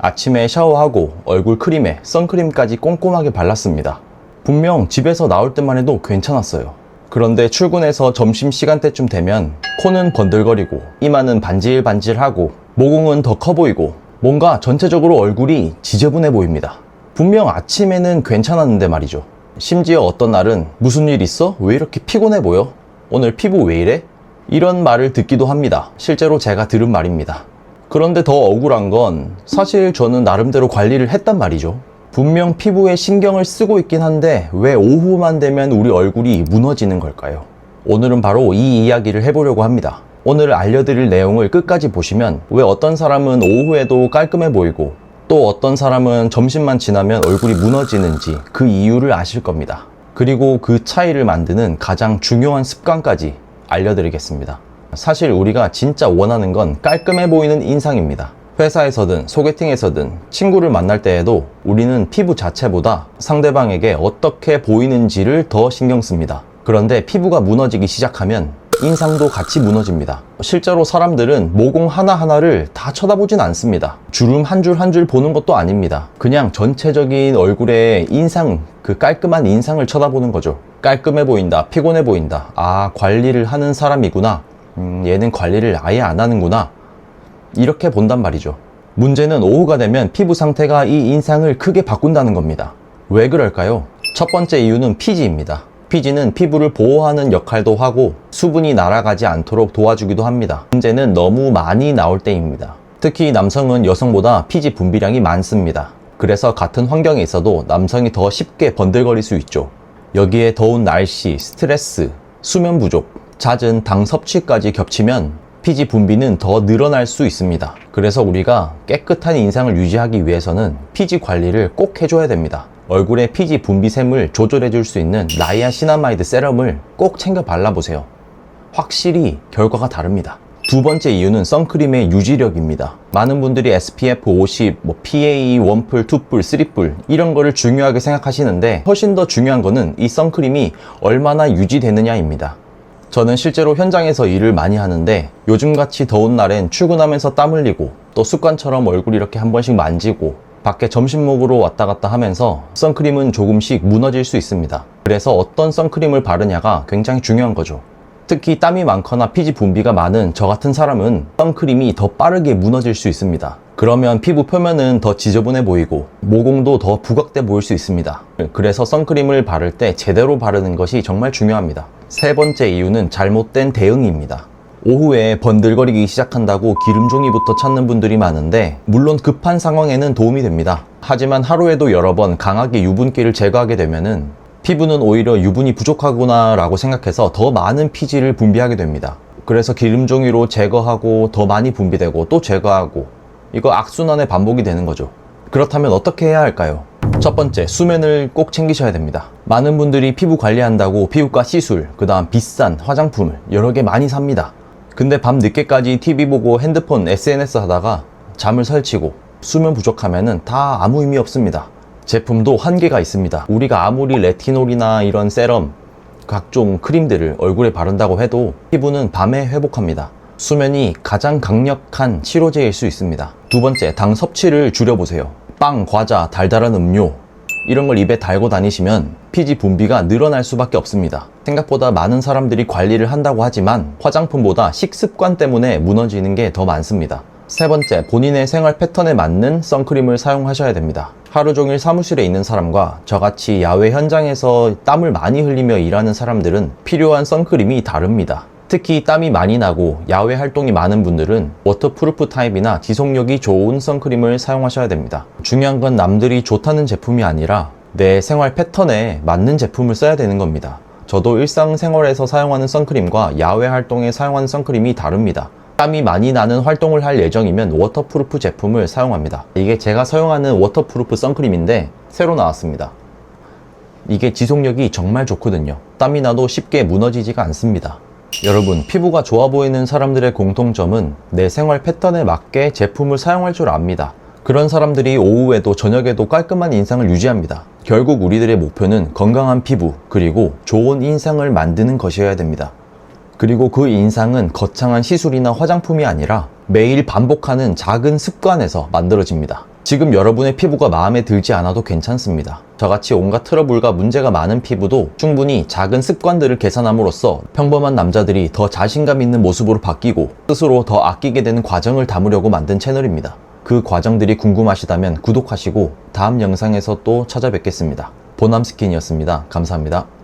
아침에 샤워하고 얼굴 크림에 선크림까지 꼼꼼하게 발랐습니다. 분명 집에서 나올 때만 해도 괜찮았어요. 그런데 출근해서 점심시간대쯤 되면 코는 번들거리고 이마는 반질반질하고 모공은 더 커 보이고 뭔가 전체적으로 얼굴이 지저분해 보입니다. 분명 아침에는 괜찮았는데 말이죠. 심지어 어떤 날은 무슨 일 있어? 왜 이렇게 피곤해 보여? 오늘 피부 왜 이래? 이런 말을 듣기도 합니다. 실제로 제가 들은 말입니다. 그런데 더 억울한 건 사실 저는 나름대로 관리를 했단 말이죠. 분명 피부에 신경을 쓰고 있긴 한데 왜 오후만 되면 우리 얼굴이 무너지는 걸까요? 오늘은 바로 이 이야기를 해보려고 합니다. 오늘 알려드릴 내용을 끝까지 보시면 왜 어떤 사람은 오후에도 깔끔해 보이고 또 어떤 사람은 점심만 지나면 얼굴이 무너지는지 그 이유를 아실 겁니다. 그리고 그 차이를 만드는 가장 중요한 습관까지 알려드리겠습니다. 사실 우리가 진짜 원하는 건 깔끔해 보이는 인상입니다. 회사에서든 소개팅에서든 친구를 만날 때에도 우리는 피부 자체보다 상대방에게 어떻게 보이는지를 더 신경 씁니다. 그런데 피부가 무너지기 시작하면 인상도 같이 무너집니다. 실제로 사람들은 모공 하나하나를 다 쳐다보진 않습니다. 주름 한 줄 한 줄 보는 것도 아닙니다. 그냥 전체적인 얼굴의 인상, 그 깔끔한 인상을 쳐다보는 거죠. 깔끔해 보인다, 피곤해 보인다. 아, 관리를 하는 사람이구나. 얘는 관리를 아예 안 하는구나. 이렇게 본단 말이죠. 문제는 오후가 되면 피부 상태가 이 인상을 크게 바꾼다는 겁니다. 왜 그럴까요? 첫 번째 이유는 피지입니다. 피지는 피부를 보호하는 역할도 하고 수분이 날아가지 않도록 도와주기도 합니다. 문제는 너무 많이 나올 때입니다. 특히 남성은 여성보다 피지 분비량이 많습니다. 그래서 같은 환경에 있어도 남성이 더 쉽게 번들거릴 수 있죠. 여기에 더운 날씨, 스트레스, 수면 부족, 잦은 당 섭취까지 겹치면 피지 분비는 더 늘어날 수 있습니다. 그래서 우리가 깨끗한 인상을 유지하기 위해서는 피지 관리를 꼭 해줘야 됩니다. 얼굴의 피지 분비샘을 조절해 줄 수 있는 나이아시나마이드 세럼을 꼭 챙겨 발라보세요. 확실히 결과가 다릅니다. 두 번째 이유는 선크림의 유지력입니다. 많은 분들이 SPF 50, PA, 1풀, 2풀, 3풀 이런 거를 중요하게 생각하시는데 훨씬 더 중요한 거는 이 선크림이 얼마나 유지되느냐입니다. 저는 실제로 현장에서 일을 많이 하는데 요즘같이 더운 날엔 출근하면서 땀 흘리고 또 습관처럼 얼굴 이렇게 한 번씩 만지고 밖에 점심 먹으러 왔다 갔다 하면서 선크림은 조금씩 무너질 수 있습니다. 그래서 어떤 선크림을 바르냐가 굉장히 중요한 거죠. 특히 땀이 많거나 피지 분비가 많은 저 같은 사람은 선크림이 더 빠르게 무너질 수 있습니다. 그러면 피부 표면은 더 지저분해 보이고 모공도 더 부각돼 보일 수 있습니다. 그래서 선크림을 바를 때 제대로 바르는 것이 정말 중요합니다. 세 번째 이유는 잘못된 대응입니다. 오후에 번들거리기 시작한다고 기름종이부터 찾는 분들이 많은데 물론 급한 상황에는 도움이 됩니다. 하지만 하루에도 여러 번 강하게 유분기를 제거하게 되면은 피부는 오히려 유분이 부족하구나 라고 생각해서 더 많은 피지를 분비하게 됩니다. 그래서 기름종이로 제거하고 더 많이 분비되고 또 제거하고 이거 악순환의 반복이 되는 거죠. 그렇다면 어떻게 해야 할까요? 첫 번째, 수면을 꼭 챙기셔야 됩니다. 많은 분들이 피부 관리한다고 피부과 시술, 그 다음 비싼 화장품을 여러 개 많이 삽니다. 근데 밤 늦게까지 TV 보고 핸드폰, SNS 하다가 잠을 설치고 수면 부족하면은 다 아무 의미 없습니다. 제품도 한계가 있습니다. 우리가 아무리 레티놀이나 이런 세럼, 각종 크림들을 얼굴에 바른다고 해도 피부는 밤에 회복합니다. 수면이 가장 강력한 치료제일 수 있습니다. 두 번째, 당 섭취를 줄여보세요. 빵, 과자, 달달한 음료 이런 걸 입에 달고 다니시면 피지 분비가 늘어날 수밖에 없습니다. 생각보다 많은 사람들이 관리를 한다고 하지만 화장품보다 식습관 때문에 무너지는 게 더 많습니다. 세 번째, 본인의 생활 패턴에 맞는 선크림을 사용하셔야 됩니다. 하루 종일 사무실에 있는 사람과 저같이 야외 현장에서 땀을 많이 흘리며 일하는 사람들은 필요한 선크림이 다릅니다. 특히 땀이 많이 나고 야외 활동이 많은 분들은 워터프루프 타입이나 지속력이 좋은 선크림을 사용하셔야 됩니다. 중요한 건 남들이 좋다는 제품이 아니라 내 생활 패턴에 맞는 제품을 써야 되는 겁니다. 저도 일상생활에서 사용하는 선크림과 야외 활동에 사용하는 선크림이 다릅니다. 땀이 많이 나는 활동을 할 예정이면 워터프루프 제품을 사용합니다. 이게 제가 사용하는 워터프루프 선크림인데 새로 나왔습니다. 이게 지속력이 정말 좋거든요. 땀이 나도 쉽게 무너지지가 않습니다. 여러분, 피부가 좋아 보이는 사람들의 공통점은 내 생활 패턴에 맞게 제품을 사용할 줄 압니다. 그런 사람들이 오후에도 저녁에도 깔끔한 인상을 유지합니다. 결국 우리들의 목표는 건강한 피부, 그리고 좋은 인상을 만드는 것이어야 됩니다. 그리고 그 인상은 거창한 시술이나 화장품이 아니라 매일 반복하는 작은 습관에서 만들어집니다. 지금 여러분의 피부가 마음에 들지 않아도 괜찮습니다. 저같이 온갖 트러블과 문제가 많은 피부도 충분히 작은 습관들을 개선함으로써 평범한 남자들이 더 자신감 있는 모습으로 바뀌고 스스로 더 아끼게 되는 과정을 담으려고 만든 채널입니다. 그 과정들이 궁금하시다면 구독하시고 다음 영상에서 또 찾아뵙겠습니다. 보남스킨이었습니다. 감사합니다.